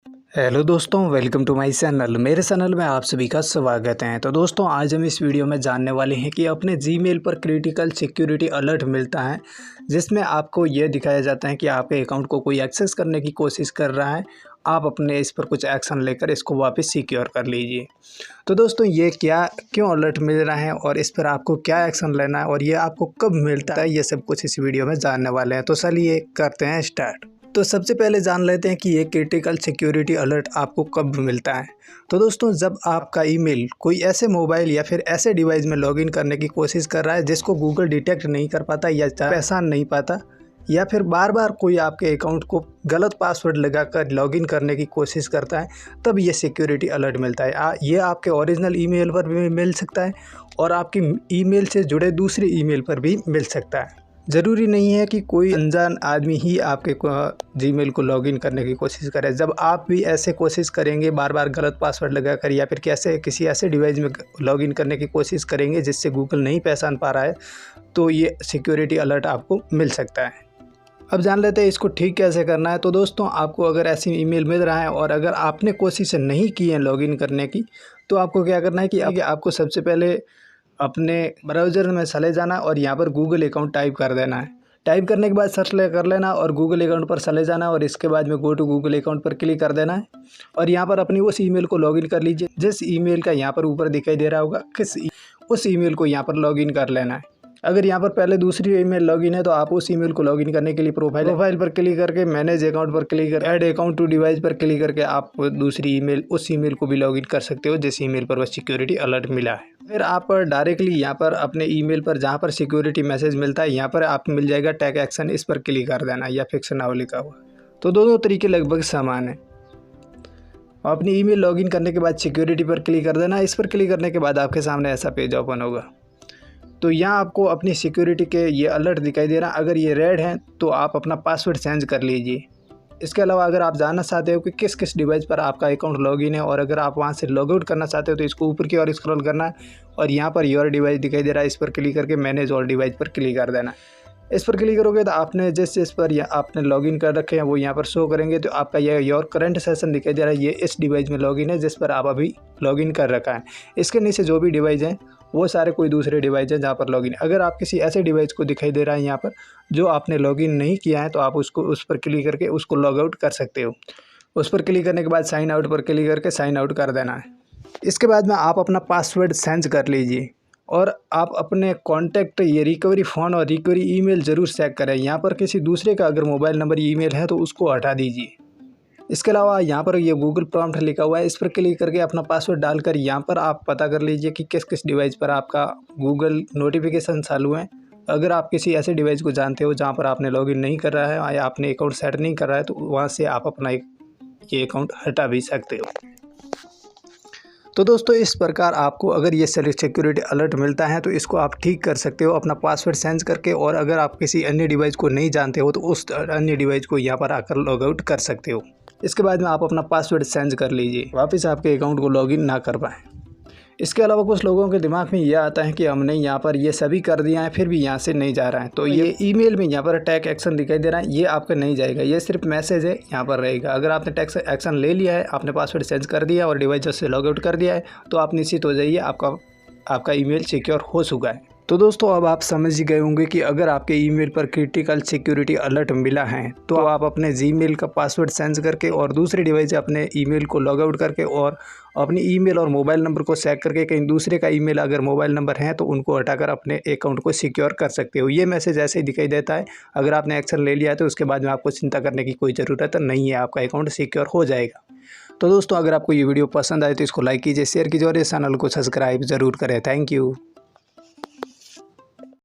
Hello दोस्तों, welcome to my channel. मेरे channel में आप सभी का स्वागत है। तो दोस्तों, आज हम इस वीडियो में जानने वाले हैं कि अपने जीमेल पर क्रिटिकल सिक्योरिटी अलर्ट मिलता है, जिसमें आपको यह दिखाया जाता है कि आपके अकाउंट को कोई एक्सेस करने की कोशिश कर रहा है। आप अपने इस पर कुछ एक्शन लेकर इसको वापस सिक्योर कर लीजिए। तो दोस्तों, ये क्यों अलर्ट मिल रहा है और इस पर आपको क्या एक्शन लेना है और ये आपको कब मिलता है, ये सब कुछ इस वीडियो में जानने वाले हैं। तो चलिए करते हैं स्टार्ट। तो सबसे पहले जान लेते हैं कि ये क्रिटिकल सिक्योरिटी अलर्ट आपको कब मिलता है। तो दोस्तों, जब आपका ईमेल कोई ऐसे मोबाइल या फिर ऐसे डिवाइस में लॉगिन करने की कोशिश कर रहा है जिसको गूगल डिटेक्ट नहीं कर पाता या पहचान नहीं पाता, या फिर बार बार कोई आपके अकाउंट को गलत पासवर्ड लगाकर लॉगिन करने की कोशिश करता है, तब ये सिक्योरिटी अलर्ट मिलता है। ये आपके ओरिजिनल ईमेल पर भी मिल सकता है और आपकी ईमेल से जुड़े दूसरे ईमेल पर भी मिल सकता है। ज़रूरी नहीं है कि कोई अनजान आदमी ही आपके जीमेल को लॉगिन करने की कोशिश करे। जब आप भी ऐसे कोशिश करेंगे बार बार गलत पासवर्ड लगाकर या फिर किसी ऐसे डिवाइस में लॉगिन करने की कोशिश करेंगे जिससे गूगल नहीं पहचान पा रहा है, तो ये सिक्योरिटी अलर्ट आपको मिल सकता है। अब जान लेते हैं इसको ठीक कैसे करना है। तो दोस्तों, आपको अगर ऐसी ईमेल मिल रहा है और अगर आपने कोशिश नहीं की है लॉगिन करने की, तो आपको क्या करना है कि आपको सबसे पहले अपने ब्राउज़र में चले जाना और यहाँ पर गूगल अकाउंट टाइप कर देना है। टाइप करने के बाद सर्च कर लेना और गूगल अकाउंट पर चले जाना और इसके बाद में गो टू गूगल अकाउंट पर क्लिक कर देना है और यहाँ पर अपनी उस ईमेल को लॉगिन कर लीजिए जिस ईमेल का यहाँ पर ऊपर दिखाई दे रहा होगा। उस ईमेल को यहाँ पर लॉगिन कर लेना है। अगर यहाँ पर पहले दूसरी ईमेल लॉगिन है तो आप उस ईमेल को लॉगिन करने के लिए प्रोफाइल पर क्लिक करके मैनेज अकाउंट पर क्लिक कर ऐड अकाउंट टू डिवाइस पर क्लिक करके आप दूसरी ईमेल उस ईमेल को भी लॉगिन कर सकते हो जिस ईमेल पर वह सिक्योरिटी अलर्ट मिला है। फिर आप डायरेक्टली यहाँ पर अपने ईमेल पर जहाँ पर सिक्योरिटी मैसेज मिलता है यहाँ पर आपको मिल जाएगा टेक एक्शन, इस पर क्लिक कर देना या फिक्स नाउ लिखा हुआ। तो दोनों तरीके लगभग समान है। अपनी ईमेल लॉगिन करने के बाद सिक्योरिटी पर क्लिक कर देना। इस पर क्लिक करने के बाद आपके सामने ऐसा पेज ओपन होगा। तो यहाँ आपको अपनी सिक्योरिटी के ये अलर्ट दिखाई दे रहा है। अगर ये रेड है तो आप अपना पासवर्ड चेंज कर लीजिए। इसके अलावा अगर आप जानना चाहते हो कि किस किस डिवाइस पर आपका अकाउंट लॉगिन है और अगर आप वहाँ से लॉग आउट करना चाहते हो तो इसको ऊपर की ओर स्क्रॉल करना है और यहाँ पर योर डिवाइस दिखाई दे रहा है, इस पर क्लिक करके मैनेज ऑल डिवाइस पर क्लिक कर देना। इस पर क्लिक करोगे तो आपने जिस पर आपने लॉगिन कर रखे हैं वो यहाँ पर शो करेंगे। तो आपका यह योर करंट सेशन दिखाई दे रहा है, ये इस डिवाइस में लॉगिन है जिस पर आप अभी लॉगिन कर रखा है। इसके नीचे जो भी डिवाइस हैं वो सारे कोई दूसरे डिवाइस है जहाँ पर लॉगिन। अगर आप किसी ऐसे डिवाइस को दिखाई दे रहा है यहाँ पर जो आपने लॉगिन नहीं किया है तो आप उस पर क्लिक करके उसको लॉग आउट कर सकते हो। उस पर क्लिक करने के बाद साइन आउट पर क्लिक करके साइन आउट कर देना है। इसके बाद में आप अपना पासवर्ड चेंज कर लीजिए और आप अपने कॉन्टैक्ट ये रिकवरी फ़ोन और रिकवरी ईमेल ज़रूर चेक करें। यहाँ पर किसी दूसरे का अगर मोबाइल नंबर ईमेल है तो उसको हटा दीजिए। इसके अलावा यहाँ पर ये गूगल प्रॉम्प्ट लिखा हुआ है, इस पर क्लिक करके अपना पासवर्ड डालकर यहाँ पर आप पता कर लीजिए कि किस किस डिवाइस पर आपका गूगल नोटिफिकेशन चालू है। अगर आप किसी ऐसे डिवाइस को जानते हो जहाँ पर आपने लॉगिन नहीं कर रहा है या आपने अकाउंट सेट नहीं कर रहा है तो वहाँ से आप अपना ये अकाउंट हटा भी सकते हो। तो दोस्तों, इस प्रकार आपको अगर ये सिक्योरिटी अलर्ट मिलता है तो इसको आप ठीक कर सकते हो अपना पासवर्ड चेंज करके। और अगर आप किसी अन्य डिवाइस को नहीं जानते हो तो उस अन्य डिवाइस को यहाँ पर आकर लॉग आउट कर सकते हो। इसके बाद में आप अपना पासवर्ड चेंज कर लीजिए, वापस आपके अकाउंट को लॉगिन ना कर पाएँ। इसके अलावा कुछ लोगों के दिमाग में यह आता है कि हमने यहाँ पर ये सभी कर दिया है फिर भी यहाँ से नहीं जा रहा है। तो ये ईमेल में यहाँ पर टेक एक्शन दिखाई दे रहा है, ये आपका नहीं जाएगा, ये सिर्फ मैसेज है यहाँ पर रहेगा। अगर आपने टेक एक्शन ले लिया है, आपने पासवर्ड चेंज कर दिया और डिवाइस से लॉग आउट कर दिया है तो आप निश्चित हो जाइए, आपका ईमेल सिक्योर हो चुका है। तो दोस्तों, अब आप समझ गए होंगे कि अगर आपके ईमेल पर क्रिटिकल सिक्योरिटी अलर्ट मिला है तो आप अपने जीमेल का पासवर्ड चेंज करके और दूसरे डिवाइस से अपने ईमेल को लॉग आउट करके और अपनी ईमेल और मोबाइल नंबर को चेक करके कहीं दूसरे का ईमेल अगर मोबाइल नंबर है तो उनको हटाकर अपने अकाउंट को सिक्योर कर सकते हो। ये मैसेज ऐसे ही दिखाई देता है। अगर आपने एक्शन ले लिया है तो उसके बाद में आपको चिंता करने की कोई ज़रूरत नहीं है, आपका अकाउंट सिक्योर हो जाएगा। तो दोस्तों, अगर आपको ये वीडियो पसंद आए तो इसको लाइक कीजिए, शेयर कीजिए और इस चैनल को सब्सक्राइब ज़रूर करें। Thank you.